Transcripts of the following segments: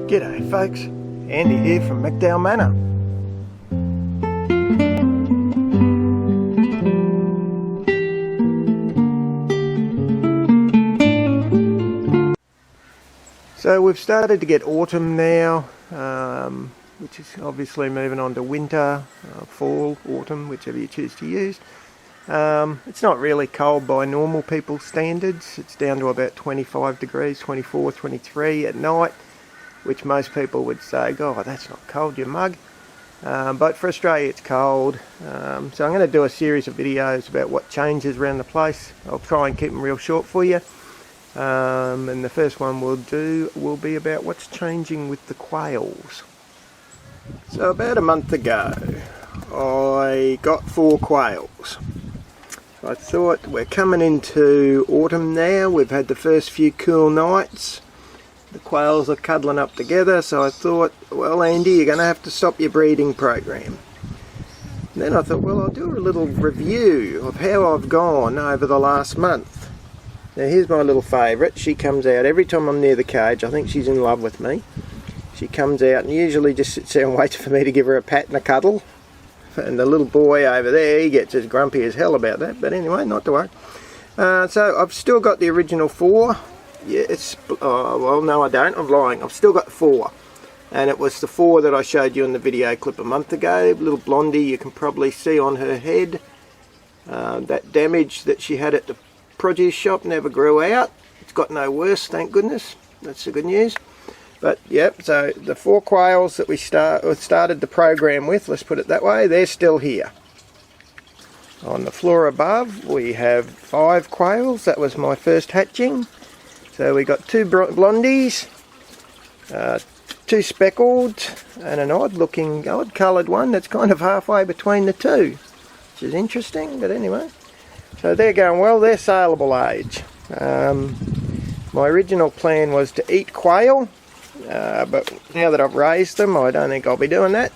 G'day folks, Andy here from McDowall Manor. So we've started to get autumn now, which is obviously moving on to winter, fall, autumn, whichever you choose to use. It's not really cold by normal people's standards. It's down to about 25 degrees, 24, 23 at night, which most people would say, God, that's not cold, you mug. But for Australia it's cold. So I'm going to do a series of videos about what changes around the place. I'll try and keep them real short for you. And the first one we'll do will be about what's changing with the quails. So about a month ago I got 4 quails. I thought we're coming into autumn now. We've had the first few cool nights. The quails are cuddling up together, so I thought, well Andy, you're going to have to stop your breeding program. And then I thought, well, I'll do a little review of how I've gone over the last month. Now here's my little favourite. She comes out every time I'm near the cage. I think she's in love with me. She comes out and usually just sits there and waits for me to give her a pat and a cuddle. And the little boy over there, he gets as grumpy as hell about that, but anyway, not to worry. So I've still got the original 4. Yeah, well no I don't, I'm lying. I've still got 4. And it was the 4 that I showed you in the video clip a month ago. Little blondie, you can probably see on her head. That damage that she had at the produce shop never grew out. It's got no worse, thank goodness. That's the good news. But yep, so the 4 quails that we started the program with, let's put it that way, they're still here. On the floor above we have 5 quails. That was my first hatching. So we got 2 blondies, 2 speckled, and an odd coloured one that's kind of halfway between the 2, which is interesting, but anyway. So they're going well, they're saleable age. My original plan was to eat quail. But now that I've raised them, I don't think I'll be doing that.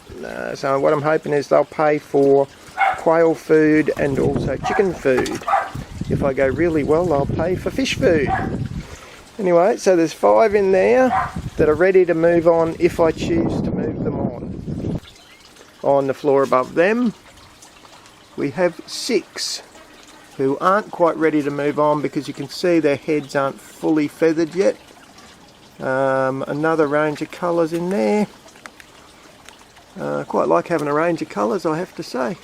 So what I'm hoping is they'll pay for quail food and also chicken food. If I go really well, they'll pay for fish food. Anyway, so there's 5 in there that are ready to move on if I choose to move them on. On the floor above them, we have 6 who aren't quite ready to move on because you can see their heads aren't fully feathered yet. Another range of colours in there. Quite like having a range of colours, I have to say.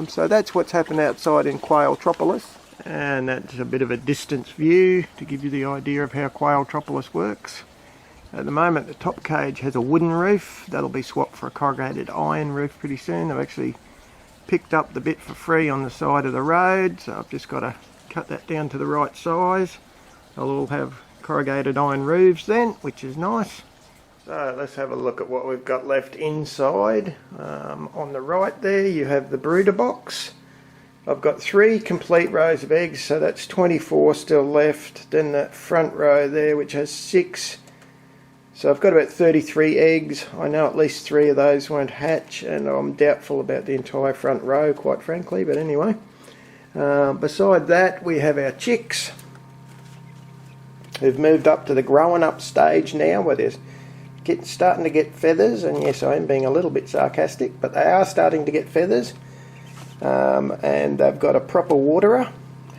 So that's what's happened outside in Quailtropolis, and that's a bit of a distance view to give you the idea of how Quailtropolis works. At the moment the top cage has a wooden roof. That'll be swapped for a corrugated iron roof pretty soon. I've actually picked up the bit for free on the side of the road, so I've just got to cut that down to the right size. I'll all have corrugated iron roofs then, which is nice. So let's have a look at what we've got left inside. On the right there you have the brooder box. I've got 3 complete rows of eggs, so that's 24 still left. Then that front row there which has 6. So I've got about 33 eggs. I know at least 3 of those won't hatch, and I'm doubtful about the entire front row quite frankly, but anyway. Beside that we have our chicks. Who've moved up to the growing up stage now where they're starting to get feathers, and yes, I am being a little bit sarcastic, but they are starting to get feathers, and they've got a proper waterer.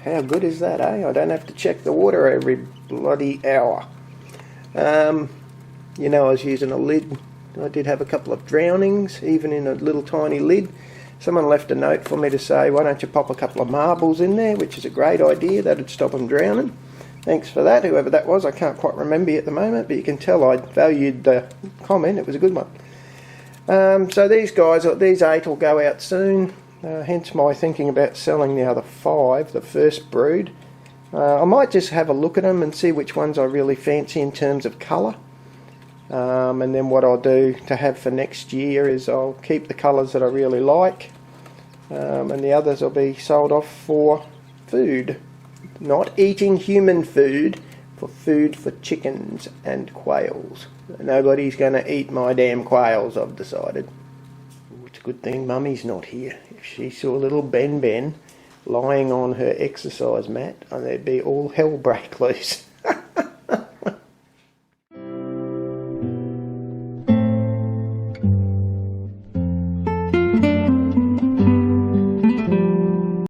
How good is that, eh? I don't have to check the water every bloody hour. You know, I was using a lid. I did have a couple of drownings, even in a little tiny lid. Someone left a note for me to say, why don't you pop a couple of marbles in there, which is a great idea, that'd stop them drowning. Thanks for that, whoever that was. I can't quite remember at the moment, but you can tell I valued the comment. It was a good one. So these guys, these 8 will go out soon, hence my thinking about selling the other 5, the first brood. I might just have a look at them and see which ones I really fancy in terms of colour. And then what I'll do to have for next year is I'll keep the colours that I really like, and the others will be sold off for food. Not eating human food, for food for chickens and quails. Nobody's going to eat my damn quails, I've decided. It's a good thing Mummy's not here. If she saw little Ben lying on her exercise mat, there'd be all hell break loose.